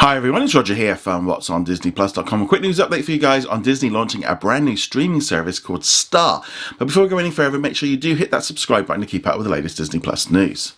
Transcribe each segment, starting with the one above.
Hi everyone, it's Roger here from What's on DisneyPlus.com. A quick news update for you guys on Disney launching a brand new streaming service called Star. But before we go any further, make sure you do hit that subscribe button to keep up with the latest Disney Plus news.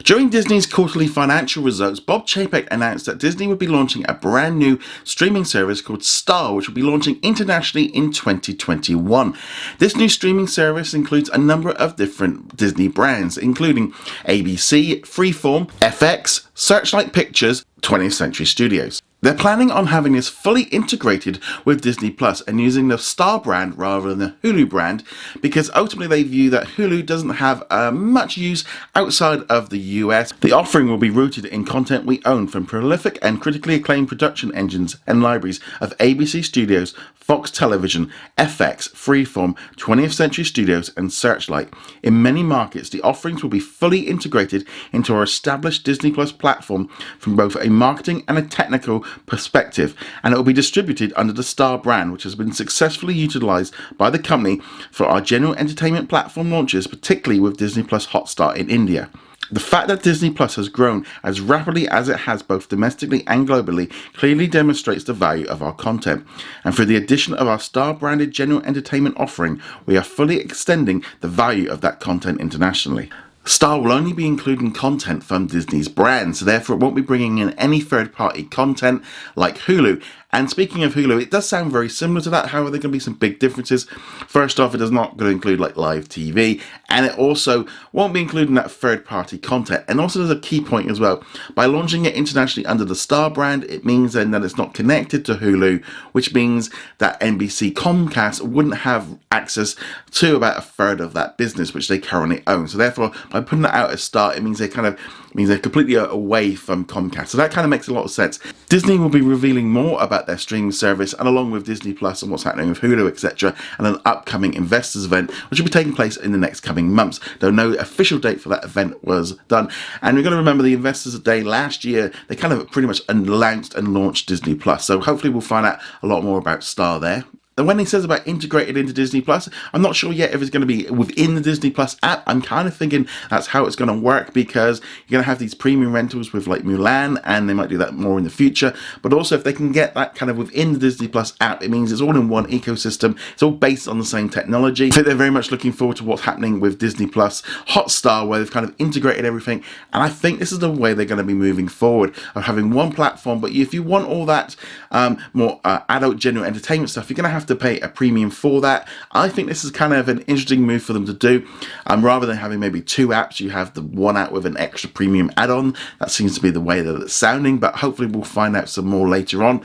During Disney's quarterly financial results, Bob Chapek announced that Disney would be launching a brand new streaming service called Star, which will be launching internationally in 2021. This new streaming service includes a number of different Disney brands, including ABC, Freeform, FX, Searchlight Pictures, 20th Century Studios. They're planning on having this fully integrated with Disney Plus and using the Star brand rather than the Hulu brand, because ultimately they view that Hulu doesn't have much use outside of the US. The offering will be rooted in content we own from prolific and critically acclaimed production engines and libraries of ABC Studios, Fox Television, FX, Freeform, 20th Century Studios and Searchlight. In many markets, the offerings will be fully integrated into our established Disney Plus platform from both a marketing and a technical perspective, and it will be distributed under the Star brand, which has been successfully utilized by the company for our general entertainment platform launches, particularly with Disney Plus Hotstar in India. The fact that Disney Plus has grown as rapidly as it has both domestically and globally clearly demonstrates the value of our content. And through the addition of our Star branded general entertainment offering, we are fully extending the value of that content internationally. Star will only be including content from Disney's brand, so therefore it won't be bringing in any third-party content like Hulu. And speaking of Hulu, it does sound very similar to that. However, there can be some big differences. First off, it is not going to include like live TV, and it also won't be including that third-party content. And also, there's a key point as well. By launching it internationally under the Star brand, it means then that it's not connected to Hulu, which means that NBC Comcast wouldn't have access to about a third of that business, which they currently own. So therefore, by putting that out as Star, it means they're completely away from Comcast. So that kind of makes a lot of sense. Disney will be revealing more about their streaming service, and along with Disney Plus and what's happening with Hulu, etc., and an upcoming investors event, which will be taking place in the next coming months, though no official date for that event was done. And we're going to remember the Investors Day last year, they kind of pretty much announced and launched Disney Plus. So hopefully we'll find out a lot more about Star there. And when he says about integrated into Disney Plus, I'm not sure yet if it's going to be within the Disney Plus app. I'm kind of thinking that's how it's going to work, because you're going to have these premium rentals with like Mulan, and they might do that more in the future. But also, if they can get that kind of within the Disney Plus app, it means it's all in one ecosystem. It's all based on the same technology. I think they're very much looking forward to what's happening with Disney Plus Hotstar, where they've kind of integrated everything. And I think this is the way they're going to be moving forward, of having one platform. But if you want all that more adult general entertainment stuff, you're going to have to pay a premium for that. I think this is kind of an interesting move for them to do. Rather than having maybe two apps, you have the one app with an extra premium add-on. That seems to be the way that it's sounding, but hopefully we'll find out some more later on.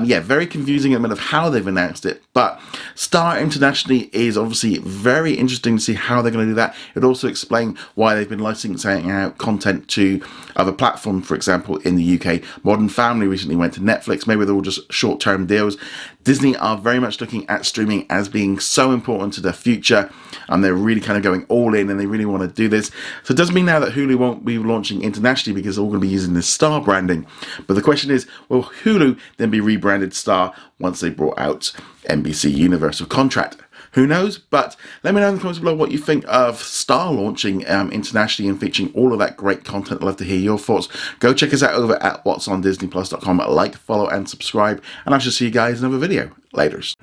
Yeah, very confusing element of how they've announced it, but Star internationally is obviously very interesting to see how they're going to do that. It also explains why they've been licensing out content to other platforms. For example, in the UK, Modern Family recently went to Netflix. Maybe they're all just short-term deals. Disney are very much looking at streaming as being so important to their future, and they're really kind of going all in, and they really want to do this. So it does mean now that Hulu won't be launching internationally, because they're all going to be using this Star branding. But the question is, will Hulu then be rebranded Star once they brought out NBC Universal contract? Who knows? But let me know in the comments below what you think of Star launching internationally and featuring all of that great content. I'd love to hear your thoughts. Go check us out over at whatsondisneyplus.com. Like, follow, and subscribe. And I shall see you guys in another video. Laters.